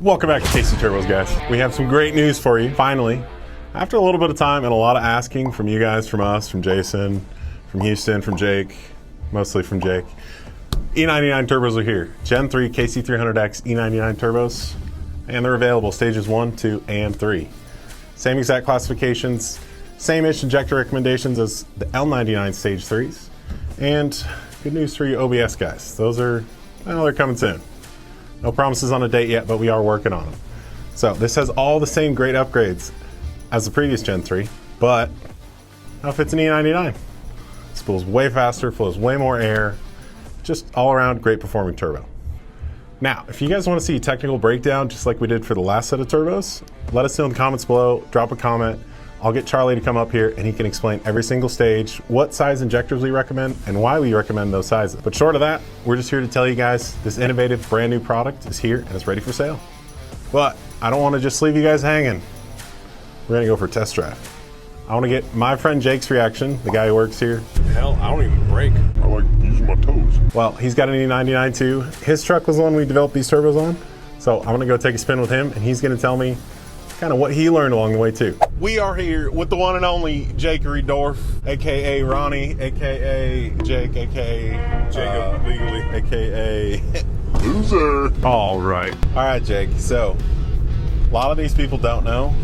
Welcome back to KC Turbos, guys. We have some great news for you, finally. After a little bit of time and a lot of asking from you guys, from us, from Jason, from Houston, from Jake, mostly from Jake, E99 Turbos are here. Gen 3 KC300x E99 Turbos, and they're available stages 1, 2, and 3. Same exact classifications, same-ish injector recommendations as the L99 stage 3s. And good news for you OBS guys. Those are, well, they're coming soon. No promises on a date yet, but we are working on them. So this has all the same great upgrades as the previous Gen 3, but now fits an E99. Spools way faster, flows way more air, just all around great performing turbo. Now, if you guys want to see a technical breakdown, just like we did for the last set of turbos, let us know in the comments below, drop a comment. I'll get Charlie to come up here and he can explain every single stage, what size injectors we recommend, and why we recommend those sizes. But short of that, we're just here to tell you guys this innovative brand new product is here and it's ready for sale. But I don't want to just leave you guys hanging. We're gonna go for a test drive. I want to get my friend Jake's reaction, the guy who works here. Hell, I don't even brake. I like using my toes. Well, he's got an E99 too. His truck was the one we developed these turbos on. So I'm gonna go take a spin with him and he's gonna tell me kind of what he learned along the way too. We are here with the one and only Jake Dorf, AKA Ronnie, AKA Jake, AKA Jacob, legally. AKA Loser. All right, Jake. So a lot of these people don't know.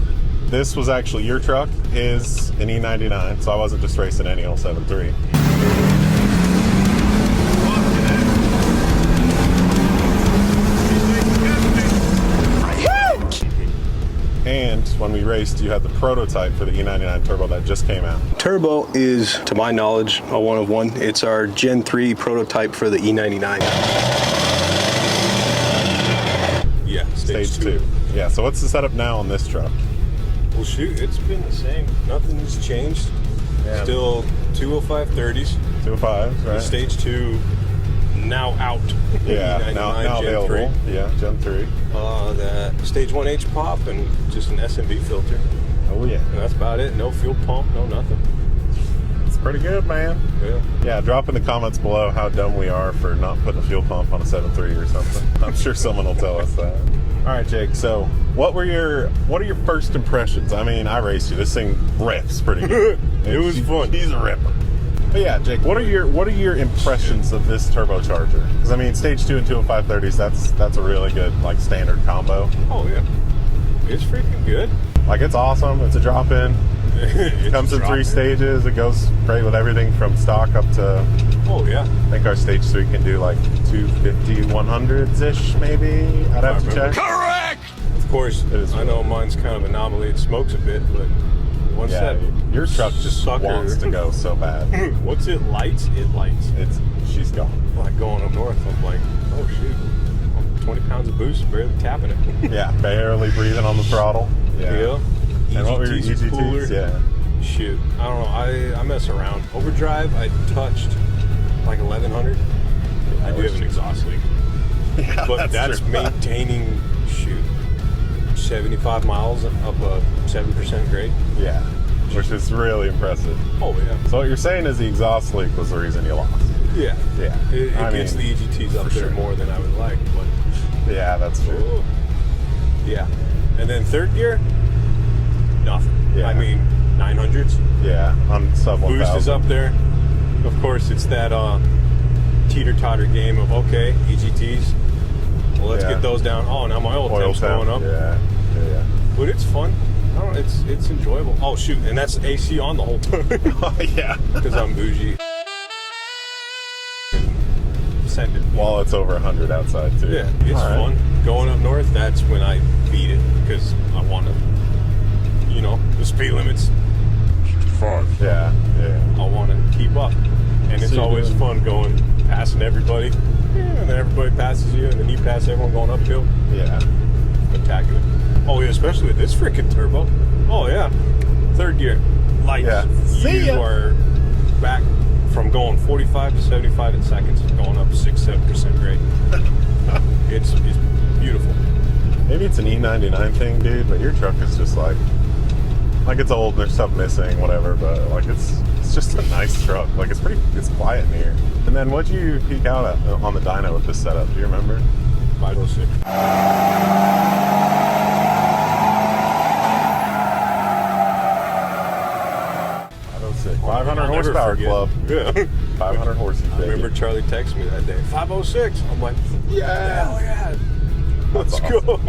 This was actually your truck, is an E99, so I wasn't just racing any old 7.3. And when we raced, you had the prototype for the E99 Turbo that just came out. Turbo is, to my knowledge, a one of one. It's our Gen 3 prototype for the E99. Yeah, stage 2. Yeah, so what's the setup now on this truck? Well, shoot, it's been the same. Nothing has changed. Yeah. Still 205 30s. 205, right? Stage 2 now out. Yeah, E99 now Gen available. 3. Yeah, Gen 3. That stage 1H pop and just an SMB filter. Oh yeah. And that's about it. No fuel pump, no nothing. It's pretty good, man. Yeah. Yeah, drop in the comments below how dumb we are for not putting a fuel pump on a 7.3 or something. I'm sure someone will tell us that. All right, Jake, so what are your first impressions? I mean, I raced you. This thing rips pretty good. It was fun. He's a ripper. But yeah, Jake, what are your impressions of this turbocharger? Because I mean, stage 2 and 205 30s, that's a really good like standard combo. Oh yeah, it's freaking good. Like it's awesome. It's a drop-in. It comes in 3 stages. It goes great with everything from stock up to. Oh yeah. I think our stage 3 can do like 250, 100s-ish maybe. I'd have to check. Correct. Of course, I know mine's kind of anomaly. It smokes a bit, but once that your truck just wants to go so bad. Once it lights, it lights. She's gone. Like going up north, I'm like, oh shoot, 20 pounds of boost, barely tapping it. Yeah, barely breathing on the throttle. Yeah. And what were your EGTs? Cooler. Yeah. Shoot, I don't know. I mess around. Overdrive, I touched like 1100. I do have an exhaust leak. Yeah, but that's maintaining, shoot, 75 miles up a 7% grade. Yeah, which is really impressive. Oh yeah. So what you're saying is the exhaust leak was the reason you lost. Yeah. Yeah. It gets the EGTs up there more than I would like, but yeah, that's true. Ooh. Yeah. And then third gear, nothing. Yeah. I mean, 900s. Yeah, on sub 1000. Boost is up there. Of course, it's that teeter-totter game of, okay, EGTs. Well, let's get those down. Oh, now my oil temp's going up. Yeah. But it's fun. I don't know, it's enjoyable. Oh, shoot, and that's AC on the whole time. Oh, yeah. Because I'm bougie. Send it. While it's over 100 outside, too. Yeah, it's fun. Going up north, that's when I beat it. Because I want to, the speed limit's 55. Yeah. I want to keep up. And it's always fun going, passing everybody. And then everybody passes you, and then you pass everyone going uphill. Yeah. Spectacular. Oh, yeah, especially with this freaking turbo. Oh, yeah. Third gear. Lights. Yeah. You are back from going 45 to 75 in seconds, going up 6-7% grade. It's beautiful. Maybe it's an E99 thing, dude, but your truck is just like it's old and there's stuff missing, whatever, but like it's just a nice truck. Like it's quiet in here. And then what'd you peak out at on the dyno with this setup? Do you remember? 506. horsepower forget. club. Yeah. 500 horses, I baby. remember Charlie texted me that day. 506. I'm like, Yeah. hell yeah. Let's go.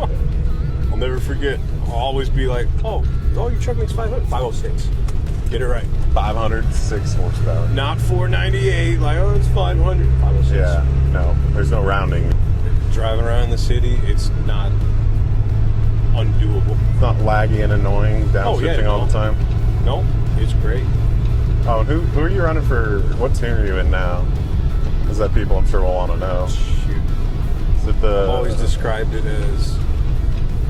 I'll never forget. I'll always be like, oh, your truck makes 500. 506. Get it right. 506 horsepower. Not 498. Like, oh, it's 500. 506. Yeah, no, there's no rounding. Driving around the city, it's not undoable. It's not laggy and annoying, downshifting all the time. No, it's great. Oh, and who are you running for? What tune are you in now? Is that people I'm sure will want to know. Shoot. Is it the? I've always described it as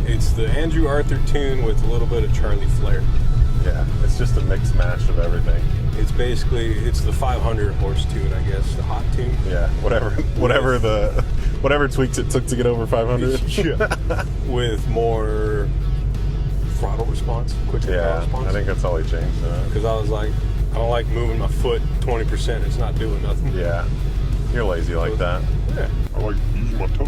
it's the Andrew Arthur tune with a little bit of Charlie Flair. Yeah, it's just a mixed match of everything. It's basically the 500 horse tune, I guess, the hot tune. Yeah, whatever tweaks it took to get over 500. Yeah. With more throttle response, quicker throttle Yeah, response. I think that's all he changed. Because I was like, I don't like moving my foot 20%. It's not doing nothing. Yeah, you're lazy like that. Yeah. I like using my toes.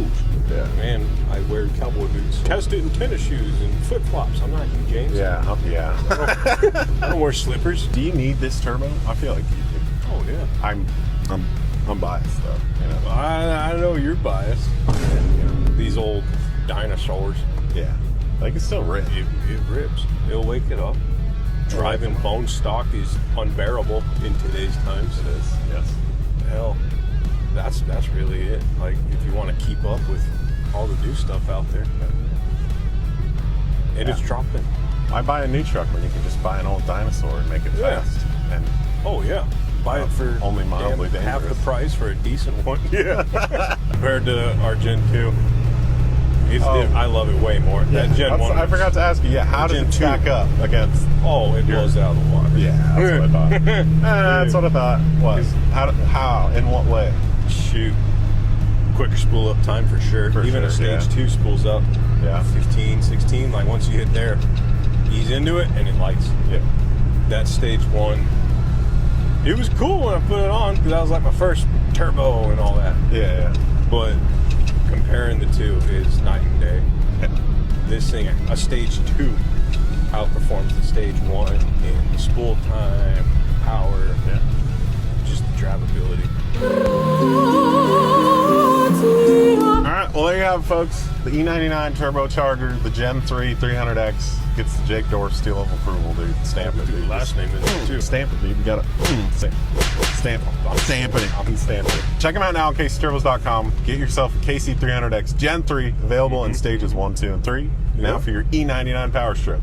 Yeah. Man, I wear cowboy boots. Test it in tennis shoes and flip flops. I'm not you, James. Yeah, yeah. I don't wear slippers. Do you need this turbo? I feel like you do. Oh yeah. I'm biased though. You know. I know you're biased. And, you know, these old dinosaurs. Yeah. They can still rip. It rips. It'll wake it up. Driving bone stock is unbearable in today's times. It is. Yes. Hell, that's really it. Like, if you want to keep up with all the new stuff out there, and it's dropping. Why buy a new truck when you can just buy an old dinosaur and make it fast? And Oh yeah, buy it for only mildly half the dangerous. price for a decent one. Yeah, compared to our Gen 2. I love it way more. Yeah, That Gen 1. I forgot to ask you. Yeah, how does Gen it 2. stack up against? Oh, it blows out of the water. Yeah, that's what I thought. That's what I thought. Was how in what way? Shoot. Quicker spool up time for sure. Even a stage 2 spools up. Yeah. 15, 16. Like once you hit there, ease into it and it lights. Yeah. That stage 1. It was cool when I put it on because that was like my first turbo and all that. Yeah. But comparing the two is night and day. This thing, a stage 2 outperforms the stage 1 in spool time, power, just the drivability. All right. Well, there you have it, folks. The E99 turbocharger, the Gen 3 300X gets the Jake Dorff seal of approval, dude. Stamp it, dude. Last name is it too. Stamp it, dude. You got to stamp it. I'm stamping it. I'm stamping it. Check them out now on KC300x.com. Get yourself a KC300X Gen 3 available in stages 1, 2, and 3. Now for your E99 Powerstroke.